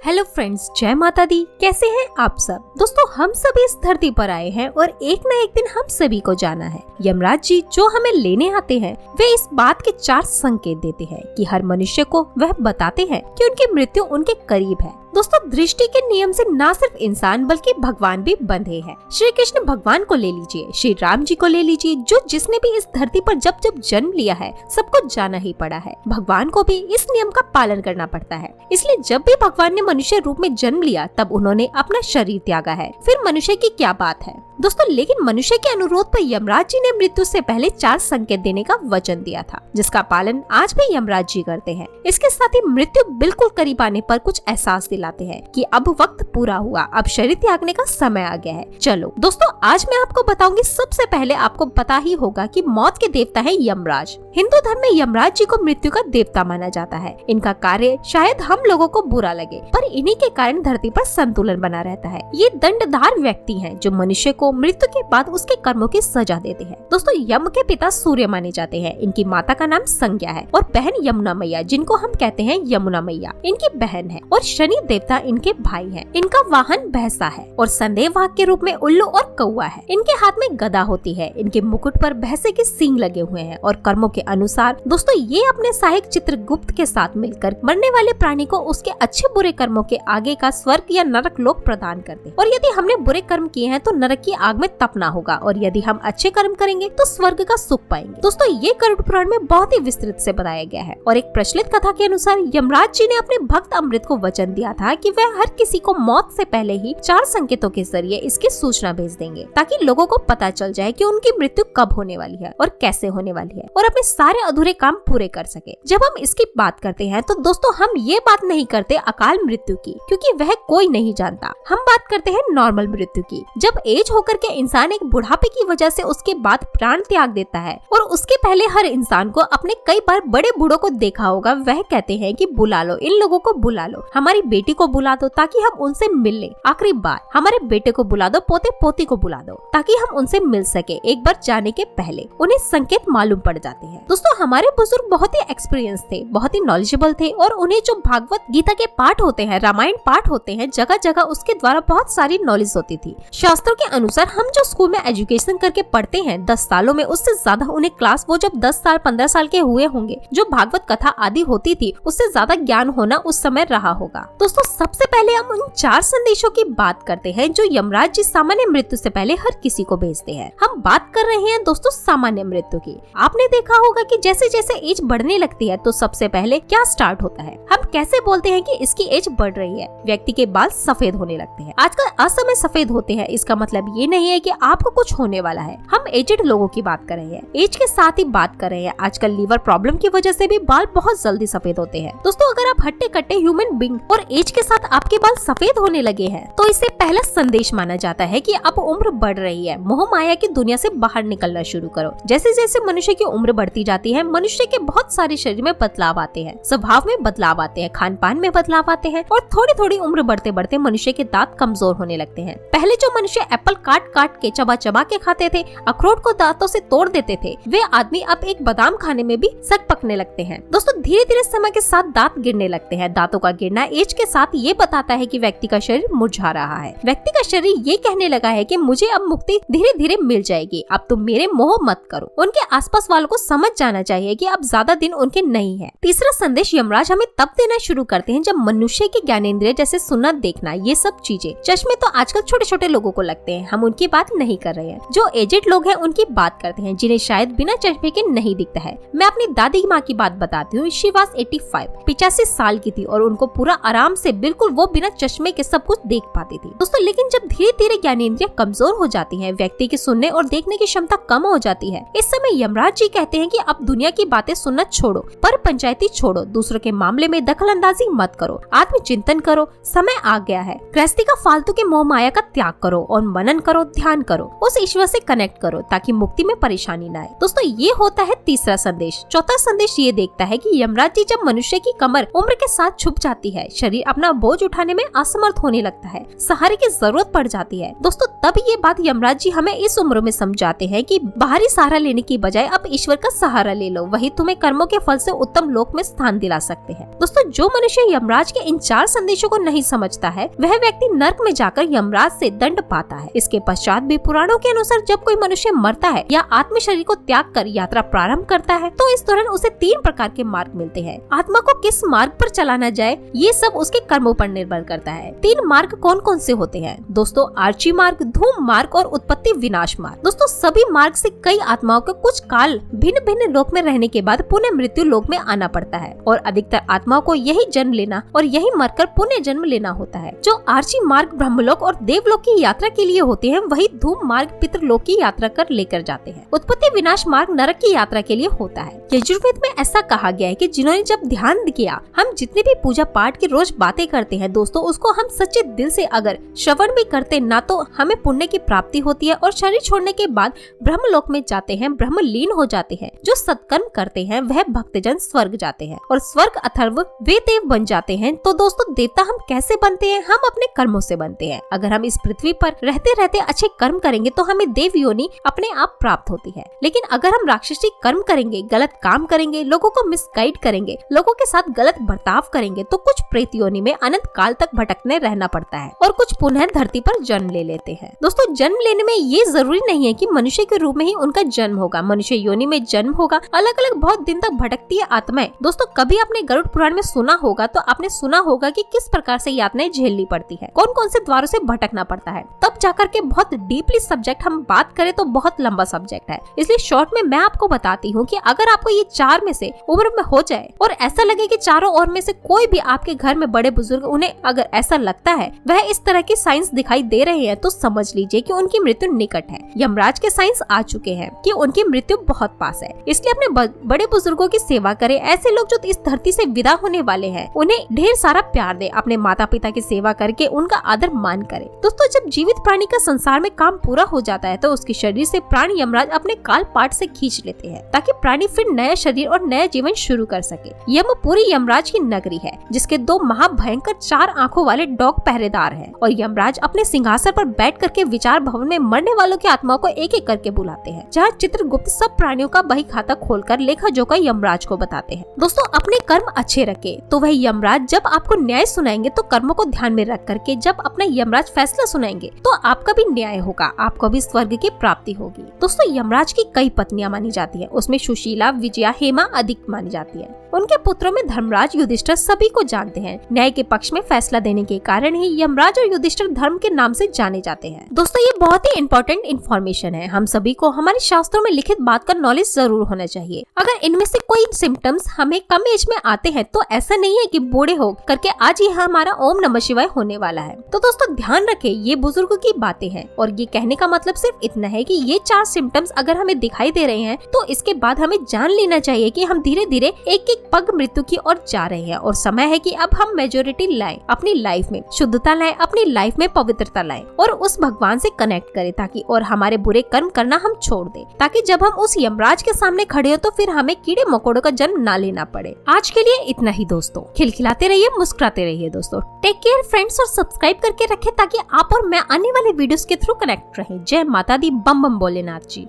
Hello friends, जय माता दी। कैसे हैं आप सब? दोस्तों, हम सभी इस धरती पर आए हैं और एक न एक दिन हम सभी को जाना है। यमराज जी जो हमें लेने आते हैं वे इस बात के 4 संकेत देते हैं कि हर मनुष्य को वह बताते हैं कि उनकी मृत्यु उनके करीब है। दोस्तों, दृष्टि के नियम से न सिर्फ इंसान बल्कि भगवान भी बंधे हैं। श्री कृष्ण भगवान को ले लीजिए, श्री राम जी को ले लीजिए, जो जिसने भी इस धरती पर जब जब जन्म लिया है सबको जाना ही पड़ा है। भगवान को भी इस नियम का पालन करना पड़ता है। इसलिए जब भी भगवान ने मनुष्य रूप में जन्म लिया तब उन्होंने अपना शरीर त्यागा है। फिर मनुष्य की क्या बात है दोस्तों। लेकिन मनुष्य के अनुरोध पर यमराज जी ने मृत्यु से पहले 4 संकेत देने का वचन दिया था, जिसका पालन आज भी यमराज जी करते हैं। इसके साथ ही मृत्यु बिल्कुल करीब आने पर कुछ एहसास दिलाते हैं कि अब वक्त पूरा हुआ, अब शरीर त्यागने का समय आ गया है। चलो दोस्तों, आज मैं आपको बताऊंगी। सबसे पहले आपको पता ही होगा कि मौत के देवता है यमराज। हिंदू धर्म में यमराज जी को मृत्यु का देवता माना जाता है। इनका कार्य शायद हम लोगों को बुरा लगे, पर इन्हीं के कारण धरती पर संतुलन बना रहता है। ये दंडधार व्यक्ति हैं जो मनुष्य को मृत्यु के बाद उसके कर्मों की सजा देते हैं। दोस्तों, यम के पिता सूर्य माने जाते हैं। इनकी माता का नाम संज्ञा है और बहन यमुना मैया, जिनको हम कहते हैं यमुना मैया, इनकी बहन है। और शनि देवता इनके भाई हैं। इनका वाहन भैंसा है और संदेहवाहक के रूप में उल्लू और कौवा है। इनके हाथ में गदा होती है। इनके मुकुट पर भैंसे के सींग लगे हुए हैं और कर्मों के अनुसार दोस्तों ये अपने सहायक चित्रगुप्त के साथ मिलकर मरने वाले प्राणी को उसके अच्छे बुरे कर्मों के आगे का स्वर्ग या नरक लोक प्रदान करते। और यदि हमने बुरे कर्म किए हैं तो नरक की आग में तपना होगा, और यदि हम अच्छे कर्म करेंगे तो स्वर्ग का सुख पाएंगे। दोस्तों, ये गरुड़ पुराण में बहुत ही विस्तृत से बताया गया है। और एक प्रचलित कथा के अनुसार यमराज जी ने अपने भक्त अमृत को वचन दिया था कि वह हर किसी को मौत से पहले ही 4 संकेतों के जरिए इसकी सूचना भेज देंगे, ताकि लोगों को पता चल जाए कि उनकी मृत्यु कब होने वाली है और कैसे होने वाली है, और अपने सारे अधूरे काम पूरे कर सके। जब हम इसकी बात करते हैं तो दोस्तों हम ये बात नहीं करते अकाल मृत्यु की, क्योंकि वह कोई नहीं जानता। हम बात करते हैं नॉर्मल मृत्यु की, जब एज होकर के इंसान एक बुढ़ापे की वजह से उसके बाद प्राण त्याग देता है। और उसके पहले हर इंसान को अपने कई बार बड़े बूढ़ों को देखा होगा, वह कहते हैं कि बुला लो, इन लोगों को बुला लो, हमारी बेटी को बुला दो ताकि हम उनसे मिल लें। आखिरी बार हमारे बेटे को बुला दो, पोते पोती को बुला दो ताकि हम उनसे मिल सके। एक बार जाने के पहले उन्हें संकेत मालूम पड़ जाते हैं। दोस्तों, हमारे बुजुर्ग बहुत ही एक्सपीरियंस थे, बहुत ही नॉलेजेबल थे, और उन्हें जो भागवत गीता के पाठ होते हैं, रामायण पाठ होते हैं, जगह जगह उसके द्वारा बहुत सारी नॉलेज होती थी। शास्त्रों के अनुसार हम जो स्कूल में एजुकेशन करके पढ़ते हैं 10 सालों में, उससे ज्यादा उन्हें क्लास वो जब 10 साल 15 साल के हुए होंगे, जो भागवत कथा आदि होती थी, उससे ज्यादा ज्ञान होना उस समय रहा होगा। दोस्तों, सबसे पहले हम उन 4 संदेशों की बात करते हैं जो यमराज जी सामान्य मृत्यु से पहले हर किसी को भेजते हैं। हम बात कर रहे हैं दोस्तों सामान्य मृत्यु की। आपने देखा होगा कि जैसे जैसे एज बढ़ने लगती है तो सबसे पहले क्या स्टार्ट होता है? हम कैसे बोलते हैं कि इसकी एज बढ़ रही है? व्यक्ति के बाल सफेद होने लगते हैं। आजकल असमय सफेद होते हैं, इसका मतलब ये नहीं है कि आपको कुछ होने वाला है। हम एजेड लोगों की बात कर रहे हैं, एज के साथ ही बात कर रहे हैं। आजकल लीवर प्रॉब्लम की वजह से भी बाल बहुत जल्दी सफेद होते हैं। दोस्तों, अगर आप हट्टे कट्टे ह्यूमन बीइंग और एज के साथ आपके बाल सफेद होने लगे हैं तो इसे पहला संदेश माना जाता है कि अब उम्र बढ़ रही है। मोह माया की दुनिया से बाहर निकलना शुरू करो। जैसे जैसे मनुष्य की उम्र बढ़ती जाती है, मनुष्य के बहुत सारे शरीर में बदलाव आते हैं, स्वभाव में बदलाव आते हैं, खान पान में बदलाव आते हैं, और थोड़ी थोड़ी उम्र बढ़ते बढ़ते मनुष्य के दांत कमजोर होने लगते हैं। पहले जो मनुष्य एप्पल काट काट के चबा चबा के खाते थे, अखरोट को दांतों से तोड़ देते थे, वे आदमी अब एक बादाम खाने में भी सट पकने लगते हैं। दोस्तों, धीरे धीरे समय के साथ दांत गिरने लगते हैं। दांतों का गिरना एज के साथ ये बताता है कि व्यक्ति का शरीर मुरझा रहा है। व्यक्ति का शरीर ये कहने लगा है कि मुझे अब मुक्ति धीरे धीरे मिल जाएगी, अब तुम मेरे मोह मत करो। उनके आसपास वालों को समझ जाना चाहिए कि अब ज्यादा दिन उनके नहीं है। तीसरा संदेश यमराज हमें तब देना शुरू करते हैं जब मनुष्य के ज्ञानेंद्रिय जैसे सुनना, देखना, ये सब चीजें, चश्मे तो आजकल छोटे छोटे लोगों को लगते हैं, हम उनकी बात नहीं कर रहे हैं। जो एजेड लोग हैं उनकी बात करते हैं, जिन्हें शायद बिना चश्मे के नहीं दिखता है। मैं अपनी दादी माँ की बात बताती हूँ। शी वाज 85 साल की थी और उनको पूरा आराम से बिल्कुल वो बिना चश्मे के सब कुछ देख पाती थी। दोस्तों, लेकिन जब धीरे धीरे ज्ञानेंद्रिय कमजोर हो जाती हैं, व्यक्ति की सुनने और देखने की क्षमता कम हो जाती है, इस समय यमराज जी कहते हैं कि अब दुनिया की बातें सुनना छोड़ो, पर पंचायती छोड़ो, दूसरों के मामले में दखल अंदाजी मत करो, आत्मचिंतन करो, समय आ गया है। गृहस्थी का फालतू के मोह माया का त्याग करो और मनन करो, ध्यान करो, उस ईश्वर से कनेक्ट करो ताकि मुक्ति में परेशानी न आए। दोस्तों, ये होता है तीसरा संदेश। चौथा संदेश ये देखता है कि यमराज जी जब मनुष्य की कमर उम्र के साथ छुप जाती है, शरीर अपना बोझ उठाने में असमर्थ होने लगता है, सहारे की जरूरत पड़ जाती है। दोस्तों तब ये बात यमराज जी हमें इस उम्र में समझाते हैं कि बाहरी सहारा लेने की बजाय अब ईश्वर का सहारा ले लो, वही तुम्हें कर्मों के फल से उत्तम लोक में स्थान दिला सकते हैं। दोस्तों जो मनुष्य यमराज के इन 4 संदेशों को नहीं समझता है वह व्यक्ति नर्क में जाकर यमराज से दंड पाता है। इसके पश्चात भी पुराणों के अनुसार जब कोई मनुष्य मरता है या आत्म शरीर को त्याग कर यात्रा प्रारंभ करता है तो इस दौरान उसे 3 प्रकार के मार्ग मिलते हैं। आत्मा को किस मार्ग पर चलाना जाए ये सब उसके कर्मों पर निर्भर करता है। 3 मार्ग कौन कौन से होते हैं दोस्तों? आर्ची मार्ग, धूम मार्ग और उत्पत्ति विनाश मार्ग। दोस्तों सभी मार्ग से कई आत्माओं को कुछ काल भिन्न भिन्न लोक में रहने के बाद पुनः मृत्यु लोक में आना पड़ता है और अधिकतर आत्माओं को यही जन्म लेना और यही मरकर पुनः जन्म लेना होता है। जो आर्ची मार्ग ब्रह्मलोक और देवलोक की यात्रा के लिए होते हैं वही धूम मार्ग पितृलोक की यात्रा कर लेकर जाते हैं। उत्पत्ति विनाश मार्ग नरक की यात्रा के लिए होता है। यजुर्वेद में ऐसा कहा गया है कि जिन्होंने जब ध्यान किया, हम जितनी भी पूजा पाठ की रोज बातें करते हैं दोस्तों उसको हम सच्चे दिल से अगर श्रवण भी करते ना तो हमें पुण्य की प्राप्ति होती है और शरीर छोड़ने के बाद ब्रह्मलोक में जाते हैं, ब्रह्मलीन हो जाते हैं। जो सत्कर्म करते हैं वह भक्तजन स्वर्ग जाते हैं और स्वर्ग अथर्व वे देव बन जाते हैं। तो दोस्तों देवता हम कैसे बनते हैं? हम अपने कर्मों से बनते हैं। अगर हम इस पृथ्वी पर रहते रहते अच्छे कर्म करेंगे तो हमें देव योनि अपने आप प्राप्त होती है। लेकिन अगर हम राक्षसी कर्म करेंगे, गलत काम करेंगे, लोगों को मिसगाइड करेंगे, लोगों के साथ गलत बर्ताव करेंगे तो कुछ प्रेत योनि में अनंत काल तक भटकने रहना पड़ता है और कुछ पुनः धरती पर जन्म ले लेते हैं। दोस्तों जन्म लेने में ये जरूरी नहीं है कि मनुष्य के रूप में ही उनका जन्म होगा, मनुष्य योनि में जन्म होगा। अलग अलग बहुत दिन तक भटकती है आत्माएं। दोस्तों कभी आपने गरुड़ पुराण में सुना होगा तो आपने सुना होगा कि किस प्रकार से यातनाएं झेलनी पड़ती है, कौन कौन से द्वारों से भटकना पड़ता है। तब जाकर के बहुत डीपली सब्जेक्ट हम बात करें तो बहुत लंबा सब्जेक्ट है, इसलिए शॉर्ट में मैं आपको बताती हूँ कि अगर आपको ये 4 में से उम्र में हो जाए और ऐसा लगे कि चारों ओर में से कोई भी आपके घर में बड़े बुजुर्ग, उन्हें अगर ऐसा लगता है वह इस तरह की साइंस दिखाई दे रहे हैं तो समझ लीजिए कि उनकी मृत्यु निकट है। यमराज के साइंस आ चुके हैं कि उनकी मृत्यु बहुत पास है, इसलिए अपने बड़े बुजुर्गों की सेवा करें। ऐसे लोग जो इस धरती से विदा होने वाले हैं उन्हें ढेर सारा प्यार दे, अपने माता पिता की सेवा करके उनका आदर मान करे। दोस्तों जब जीवित प्राणी का संसार में काम पूरा हो जाता है तो उसके शरीर से प्राण यमराज अपने काल पाट से खींच लेते हैं ताकि प्राणी फिर नया शरीर और नया जीवन शुरू कर सके। यमपुरी यमराज की नगरी है जिसके 2 महाभयंकर 4 आंखों वाले डॉग पहरेदार हैं और यमराज अपने सिंहासन पर बैठ करके विचार भवन में मरने वालों की आत्माओं को एक एक करके बुलाते हैं, जहाँ चित्रगुप्त सब प्राणियों का बही खाता खोलकर लेखा जोखा यमराज को बताते हैं। दोस्तों अपने कर्म अच्छे रखे तो वह यमराज जब आपको न्याय सुनाएंगे तो कर्मों को ध्यान में रख करके जब अपना यमराज फैसला सुनाएंगे तो आपका भी न्याय होगा, आपको भी स्वर्ग की प्राप्ति होगी। दोस्तों यमराज की कई पत्नियां मानी जाती है, उसमें सुशीला, विजया, हेमा अधिक मानी जाती है। उनके पुत्रों में धर्मराज, युधिष्ठिर सभी को जानते हैं। न्याय के पक्ष में फैसला देने के कारण ही यमराज और युधिष्ठिर धर्म के नाम से जाने जाते हैं। दोस्तों ये बहुत ही इम्पोर्टेंट इन्फॉर्मेशन है, हम सभी को हमारे शास्त्रों में लिखित बात का नॉलेज जरूर होना चाहिए। अगर इनमें से कोई सिम्टम्स हमें कम एज में आते हैं तो ऐसा नहीं है कि बूढ़े हो करके आज ही हमारा ओम नमः शिवाय होने वाला है। तो दोस्तों ध्यान रखें ये बुजुर्गों की बातें हैं और ये कहने का मतलब सिर्फ इतना है कि ये 4 सिम्टम्स अगर हमें दिखाई दे रहे हैं तो इसके बाद हमें जान लेना चाहिए कि हम धीरे धीरे एक एक पग मृत्यु की ओर जा रहे हैं और समय है कि अब हम मेजोरिटी लाएं, अपनी लाइफ में शुद्धता लाएं, अपनी लाइफ में पवित्रता लाएं और उस भगवान से कनेक्ट करें ताकि और हमारे बुरे कर्म करना हम छोड़ दें ताकि जब हम उस यमराज के सामने खड़े हो तो फिर हमें कीड़े मकोड़ों का जन्म ना लेना पड़े। आज के लिए इतना ही दोस्तों, खिलखिलाते रहिए, मुस्कुराते रहिए दोस्तों। टेक केयर फ्रेंड्स और सब्सक्राइब करके रखें ताकि आप और मैं आने वाले वीडियोस के थ्रू कनेक्ट रहें। जय माता दी, बम बम भोलेनाथ जी।